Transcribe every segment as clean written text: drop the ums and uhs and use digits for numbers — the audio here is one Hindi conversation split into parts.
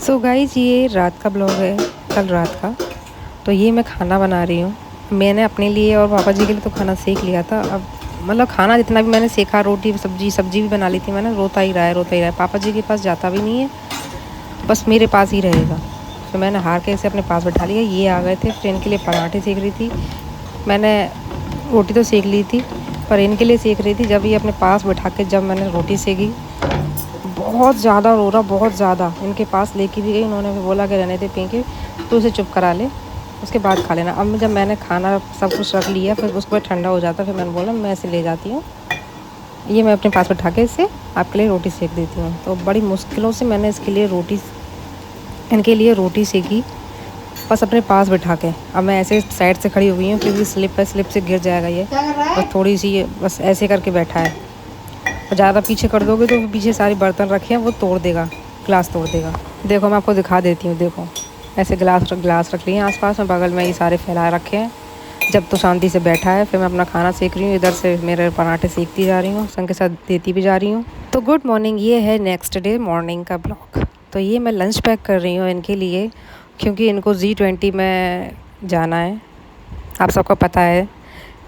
सो गाइस, ये रात का ब्लॉग है, कल रात का। तो ये मैं खाना बना रही हूँ। मैंने अपने लिए और पापा जी के लिए तो खाना सेक लिया था। अब मतलब खाना जितना भी मैंने सेका, रोटी सब्जी भी बना ली थी मैंने। रोता ही रहा है, रोता ही रहा है। पापा जी के पास जाता भी नहीं है, बस मेरे पास ही रहेगा। तो मैंने हार के इसे अपने पास बैठा लिया। ये आ गए थे, फिर इनके लिए पराठे सेक रही थी। मैंने रोटी तो सेक ली थी, पर इनके लिए सेक रही थी। जब ये अपने पास बैठा के जब मैंने रोटी सेकी, बहुत ज़्यादा रो रहा, बहुत ज़्यादा। इनके पास लेके भी गई, उन्होंने भी बोला कि रहने दे पिंकी, तो उसे चुप करा ले, उसके बाद खा लेना। अब जब मैंने खाना सब कुछ रख लिया, फिर उसके बाद ठंडा हो जाता, फिर मैंने बोला मैं इसे ले जाती हूँ। ये मैं अपने पास बैठा के इसे आपके लिए रोटी सेक देती हूँ। तो बड़ी मुश्किलों से मैंने इनके लिए रोटी सेकी, बस अपने पास बैठा के। अब मैं ऐसे साइड से खड़ी हुई हूँ क्योंकि स्लिप से गिर जाएगा ये। बस थोड़ी सी बस ऐसे करके बैठा है। और ज़्यादा पीछे कर दोगे तो पीछे सारे बर्तन रखे हैं वो तोड़ देगा, ग्लास तोड़ देगा। देखो मैं आपको दिखा देती हूँ। देखो ऐसे ग्लास रख लिए हैं आसपास में, बगल में ये सारे फैला रखे हैं। जब तो शांति से बैठा है, फिर मैं अपना खाना सेक रही हूँ। इधर से मेरे पराठे सेकती जा रही हूँ, संग के साथ देती भी जा रही हूँ। तो गुड मॉर्निंग, ये है नेक्स्ट डे मॉर्निंग का ब्लॉग। तो ये मैं लंच पैक कर रही हूँ इनके लिए, क्योंकि इनको G20 में जाना है। आप सबको पता है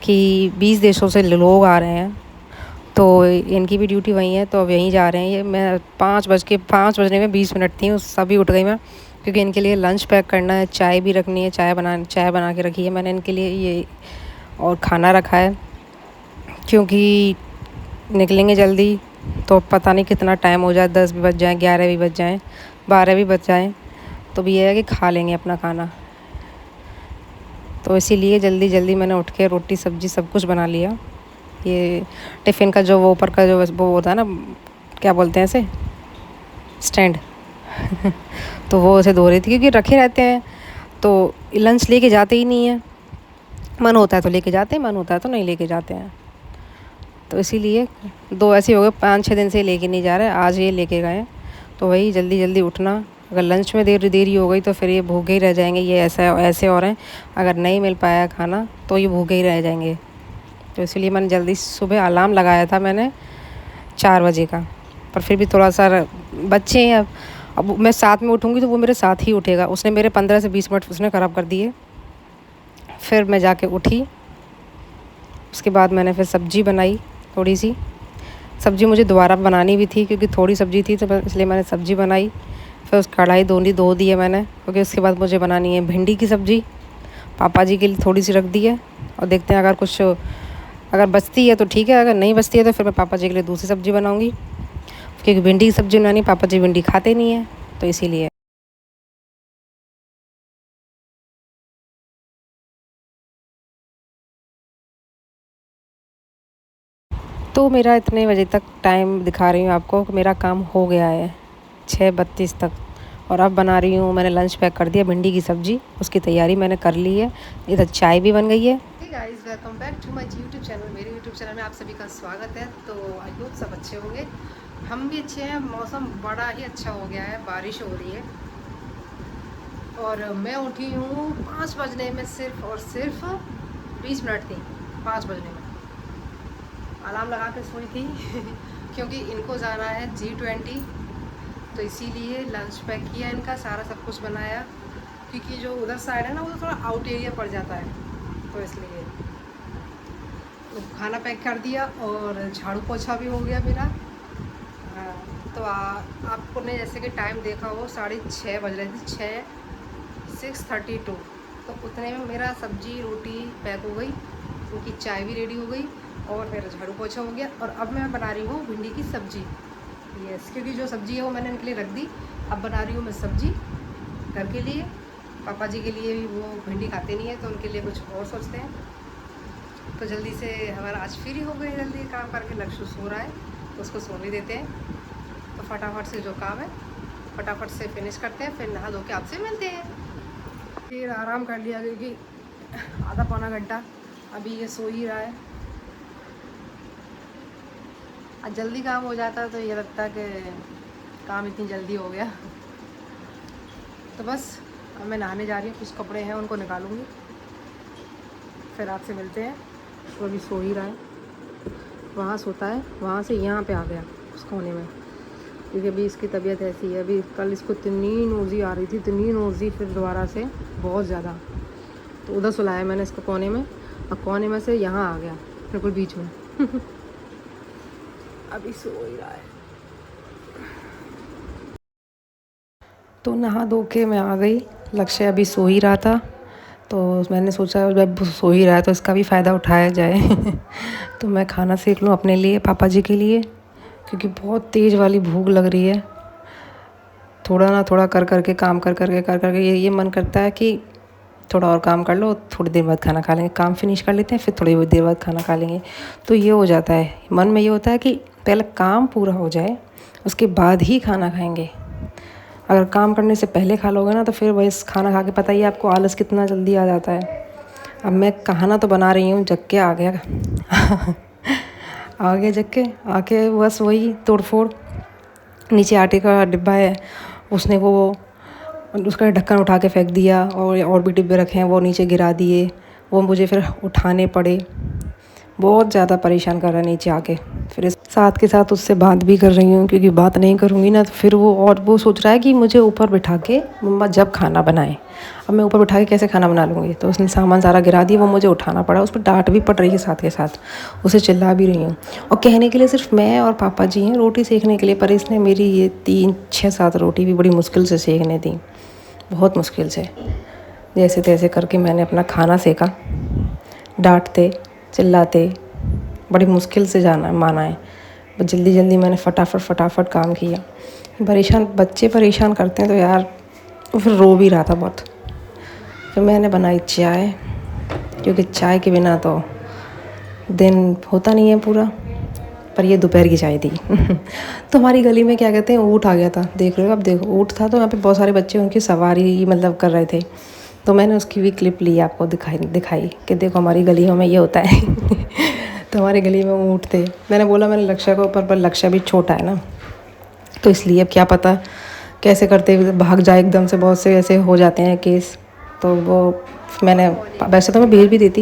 कि 20 देशों से लोग आ रहे हैं, तो इनकी भी ड्यूटी वहीं है, तो अब यहीं जा रहे हैं। ये मैं 5 बजने में 20 मिनट थी, उस सभी उठ गई मैं, क्योंकि इनके लिए लंच पैक करना है, चाय भी रखनी है। चाय बना के रखी है मैंने इनके लिए ये, और खाना रखा है, क्योंकि निकलेंगे जल्दी। तो पता नहीं कितना टाइम हो जाए, 10 भी बज जाए, 11 भी बज जाएँ, 12 भी बज जाएँ, तो भी ये है कि खा लेंगे अपना खाना। तो इसीलिए जल्दी जल्दी मैंने उठ के रोटी सब्ज़ी सब कुछ बना लिया। ये टिफ़िन का जो वो ऊपर का जो वो होता है ना, क्या बोलते हैं इसे, स्टैंड तो वो उसे धो रही थी, क्योंकि रखे रहते हैं तो लंच लेके जाते ही नहीं है। मन होता है तो लेके जाते हैं, मन होता है तो नहीं लेके जाते हैं। तो इसीलिए 2 ऐसे हो गए, 5-6 दिन से लेके नहीं जा रहे, आज ये लेके गए। तो वही जल्दी जल्दी उठना। अगर लंच में देरी हो गई तो फिर ये भूखे ही रह जाएंगे। ये ऐसे हो रहे हैं, अगर नहीं मिल पाया खाना तो ये भूखे ही रह जाएंगे। तो इसलिए मैंने जल्दी सुबह अलार्म लगाया था मैंने 4 बजे का, पर फिर भी थोड़ा सा बच्चे हैं। अब मैं साथ में उठूँगी तो वो मेरे साथ ही उठेगा। उसने मेरे 15 से 20 मिनट उसने ख़राब कर दिए। फिर मैं जाके उठी, उसके बाद मैंने फिर सब्ज़ी बनाई। थोड़ी सी सब्ज़ी मुझे दोबारा बनानी भी थी, क्योंकि थोड़ी सब्ज़ी थी, तो इसलिए मैंने सब्ज़ी बनाई। फिर उस कढ़ाई धो दी है मैंने, क्योंकि उसके बाद मुझे बनानी है भिंडी की सब्ज़ी। पापा जी के लिए थोड़ी सी रख दी है, और देखते हैं अगर बचती है तो ठीक है, अगर नहीं बचती है तो फिर मैं पापा जी के लिए दूसरी सब्ज़ी बनाऊँगी, क्योंकि भिंडी की सब्ज़ी बनानी, पापा जी भिंडी खाते नहीं है, तो इसीलिए। तो मेरा इतने बजे तक टाइम दिखा रही हूँ आपको कि मेरा काम हो गया है 6:32 तक। और अब बना रही हूँ, मैंने लंच पैक कर दिया, भिंडी की सब्ज़ी, उसकी तैयारी मैंने कर ली है। इधर चाय भी बन गई है। Guys, welcome back to my YouTube channel. मेरे यूट्यूब चैनल में आप सभी का स्वागत है। तो आई होप सब अच्छे होंगे, हम भी अच्छे हैं। मौसम बड़ा ही अच्छा हो गया है, बारिश हो रही है। और मैं उठी हूँ 5 बजने में, सिर्फ और सिर्फ 20 मिनट थी 5 बजने में। अलार्म लगा के सोई थी क्योंकि इनको जाना है G20, तो इसीलिए लंच पैक किया इनका, सारा सब कुछ बनाया, क्योंकि जो उधर साइड है ना वो थोड़ा आउट एरिया पड़ जाता है, तो इसलिए तो खाना पैक कर दिया और झाड़ू पोछा भी हो गया मेरा। हाँ, तो आपको ने जैसे कि टाइम देखा हो, 6:30 बज रहे थे, 6:32। तो उतने में मेरा सब्जी रोटी पैक हो गई, उनकी चाय भी रेडी हो गई, और मेरा झाड़ू पोछा हो गया। और अब मैं बना रही हूँ भिंडी की सब्ज़ी। यस, क्योंकि जो सब्ज़ी है वो मैंने इनके लिए रख दी। अब बना रही हूँ मैं सब्ज़ी घर के लिए। पापा जी के लिए भी वो भिंडी खाते नहीं है, तो उनके लिए कुछ और सोचते हैं। तो जल्दी से हमारा आज फ्री हो गए, जल्दी काम करके। लक्ष्य सो रहा है तो उसको सोने देते हैं। तो फटाफट से जो काम है फटाफट से फिनिश करते हैं, फिर नहा धो के आपसे मिलते हैं। फिर आराम कर लिया, क्योंकि आधा पौना घंटा अभी ये सो ही रहा है। आज जल्दी काम हो जाता है तो ये लगता है कि काम इतनी जल्दी हो गया। तो बस अब मैं नहाने जा रही हूँ, कुछ कपड़े हैं उनको निकालूंगी, फिर आपसे मिलते हैं। वो अभी सो ही रहा है, वहाँ सोता है, वहाँ से यहाँ पे आ गया उस कोने में। क्योंकि अभी इसकी तबीयत ऐसी है। अभी कल इसको इतनी नोज़ी आ रही थी, इतनी नोज़ी, फिर दोबारा से बहुत ज़्यादा। तो उधर सुलाया मैंने इसको कोने में, और कोने में से यहाँ आ गया बिल्कुल बीच में। अभी सो ही रहा है। तो नहा धो के मैं आ गई। लक्ष्य अभी सो ही रहा था, तो मैंने सोचा जब सो ही रहा है तो इसका भी फ़ायदा उठाया जाए। तो मैं खाना सेक लूँ अपने लिए, पापा जी के लिए, क्योंकि बहुत तेज़ वाली भूख लग रही है। थोड़ा ना थोड़ा कर करके काम कर करके ये मन करता है कि थोड़ा और काम कर लो, थोड़ी देर बाद खाना खा लेंगे, काम फिनिश कर लेते हैं, फिर थोड़ी देर बाद खाना खा लेंगे। तो ये हो जाता है, मन में ये होता है कि पहले काम पूरा हो जाए, उसके बाद ही खाना खाएंगे। अगर काम करने से पहले खा लोगे ना, तो फिर वही खाना खा के पता ही है आपको आलस कितना जल्दी आ जाता है। अब मैं खाना तो बना रही हूँ, जग के आ गया। आ गया जग के, आके बस वही तोड़ फोड़। नीचे आटे का डिब्बा है, उसने वो उसका ढक्कन उठा के फेंक दिया, और भी डिब्बे रखे हैं वो नीचे गिरा दिए, वो मुझे फिर उठाने पड़े। बहुत ज़्यादा परेशान कर रहा है नीचे आके। फिर इस साथ के साथ उससे बात भी कर रही हूँ, क्योंकि बात नहीं करूँगी ना तो फिर वो सोच रहा है कि मुझे ऊपर बिठा के मम्मा जब खाना बनाए। अब मैं ऊपर बिठा के कैसे खाना बना लूँगी? तो उसने सामान सारा गिरा दिया, वो मुझे उठाना पड़ा। उस पर डांट भी पड़ रही है साथ के साथ, उसे चिल्ला भी रही हूँ। और कहने के लिए सिर्फ मैं और पापा जी हैं रोटी सेकने के लिए, पर इसने मेरी ये 3-6-7 रोटी भी बड़ी मुश्किल से सेकने दी, बहुत मुश्किल से। जैसे तैसे करके मैंने अपना खाना सेका, डांटते चिल्लाते बड़ी मुश्किल से जाना माना है। जल्दी जल्दी मैंने फटाफट काम किया। बच्चे परेशान करते हैं तो यार, फिर रो भी रहा था बहुत। फिर मैंने बनाई चाय, क्योंकि चाय के बिना तो दिन होता नहीं है पूरा। पर ये दोपहर की चाय थी। तो हमारी गली में क्या कहते हैं, ऊँट आ गया था, देख रहे हो? अब देखो, ऊँट था तो यहाँ पे बहुत सारे बच्चे उनकी सवारी मतलब कर रहे थे। तो मैंने उसकी भी क्लिप ली, आपको दिखाई कि देखो हमारी गलियों में ये होता है। तो हमारी गली में ऊँट थे। मैंने बोला मैंने लक्ष्य को, पर लक्ष्य भी छोटा है ना, तो इसलिए अब क्या पता कैसे करते भाग जाए एकदम से। बहुत से ऐसे हो जाते हैं केस। तो वो मैंने, वैसे तो मैं भेज भी देती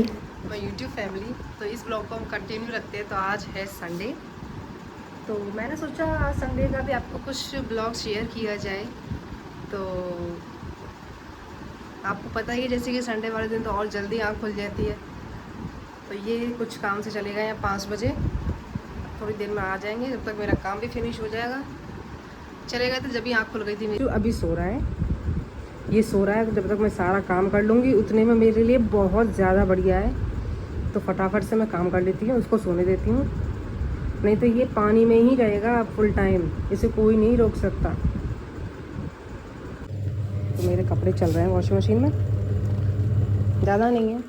मैं यूट्यूब फैमिली। तो इस ब्लॉग को हम कंटिन्यू रखते हैं। तो आज है संडे, तो मैंने सोचा आज संडे का भी आपको कुछ ब्लॉग शेयर किया जाए। तो आपको पता ही है, जैसे कि संडे वाले दिन तो और जल्दी आँख खुल जाती है। तो ये कुछ काम से चले गए हैं 5 बजे, थोड़ी देर में आ जाएंगे। जब तक मेरा काम भी फिनिश हो जाएगा, चले गए थे जब भी आँख खुल गई थी मेरी। अभी सो रहा है, ये सो रहा है। जब तक मैं सारा काम कर लूँगी उतने में मेरे लिए बहुत ज़्यादा बढ़िया है। तो फटाफट से मैं काम कर लेती हूँ, उसको सोने देती हूँ। नहीं तो ये पानी में ही रहेगा फुल टाइम, इसे कोई नहीं रोक सकता। तो मेरे कपड़े चल रहे हैं वॉशिंग मशीन में, ज़्यादा नहीं है,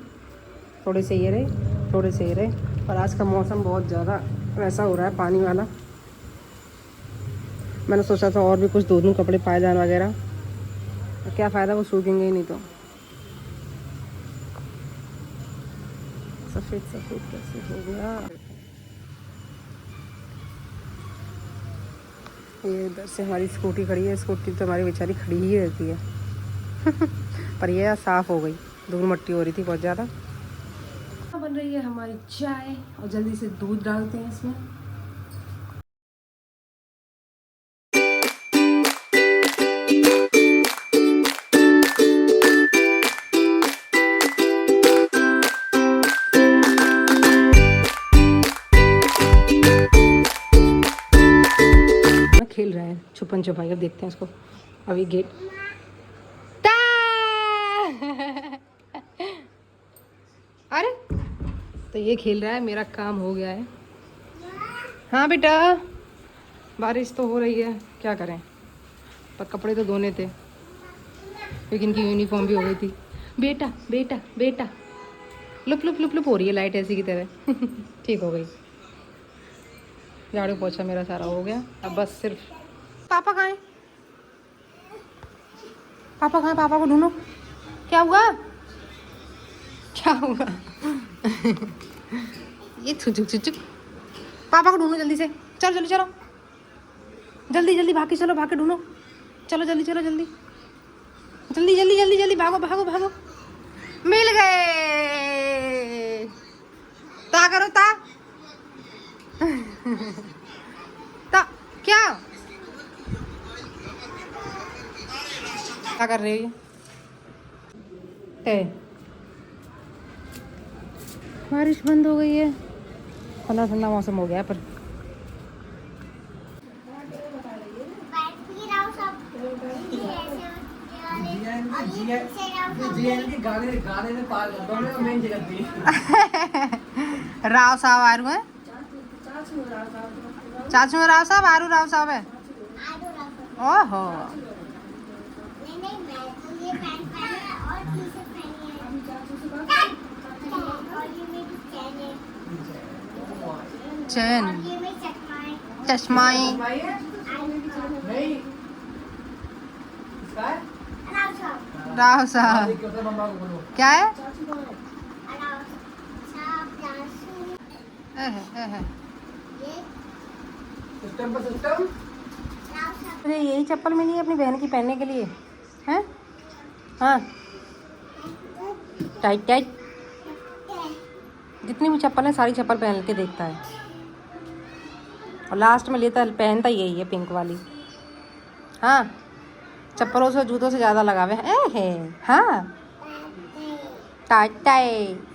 थोड़े से ये रहे, थोड़े से ये रहे। और आज का मौसम बहुत ज़्यादा वैसा हो रहा है, पानी वाला। मैंने सोचा था और भी कुछ धो दूँ कपड़े, पायदान वगैरह, तो क्या फ़ायदा, वो सूखेंगे ही नहीं। तो सफ़ेद सफ़ेद कैसे हो गया? ये इधर से हमारी स्कूटी खड़ी है। स्कूटी तो हमारी बेचारी खड़ी ही रहती है। पर यह साफ़ हो गई, धूल मट्टी हो रही थी बहुत ज़्यादा। बन रही है हमारी चाय, और जल्दी से दूध डालते हैं इसमें। खेल रहा है छुपन छुपाई, अब देखते हैं इसको। अभी गेट अरे, तो ये खेल रहा है, मेरा काम हो गया है। हाँ बेटा, बारिश तो हो रही है, क्या करें, पर कपड़े तो धोने थे, लेकिन इनकी यूनिफॉर्म भी हो गई थी। बेटा बेटा बेटा, लुप लुप लुप लुप हो रही है लाइट ऐसी की तरह। ठीक हो गई। झाड़ू पोछा मेरा सारा हो गया, अब बस सिर्फ। पापा कहाँ हैं? पापा कहाँ हैं? पापा को ढूंढो। क्या हुआ? क्या हुआ? ये छुचुक छुचुक। पापा को ढूंढो जल्दी से, चलो जल्दी चलो, जल्दी जल्दी भाग के चलो, भाग के ढूंढो, चलो जल्दी चलो, जल्दी जल्दी जल्दी जल्दी जल्दी, भागो भागो भागो। मिल गए। ता करो ता। ता क्या? क्या कर रही है? बारिश बंद हो गई है, ठंडा ठंडा मौसम हो गया पर राव साहब आरू है, चाचू राव साहब आरू राव साहब है। ओहो चैन चश्माई राव साहब क्या है? मुझे यही चप्पल मिली है अपनी बहन की पहनने के लिए, हैं? हाँ टाइट टाइट, जितनी भी चप्पल है सारी चप्पल पहन के देखता है और लास्ट में लेता पहनता यही है पिंक वाली। हाँ चप्पलों से जूतों से ज़्यादा लगावे है। हाँ टाइट टाइट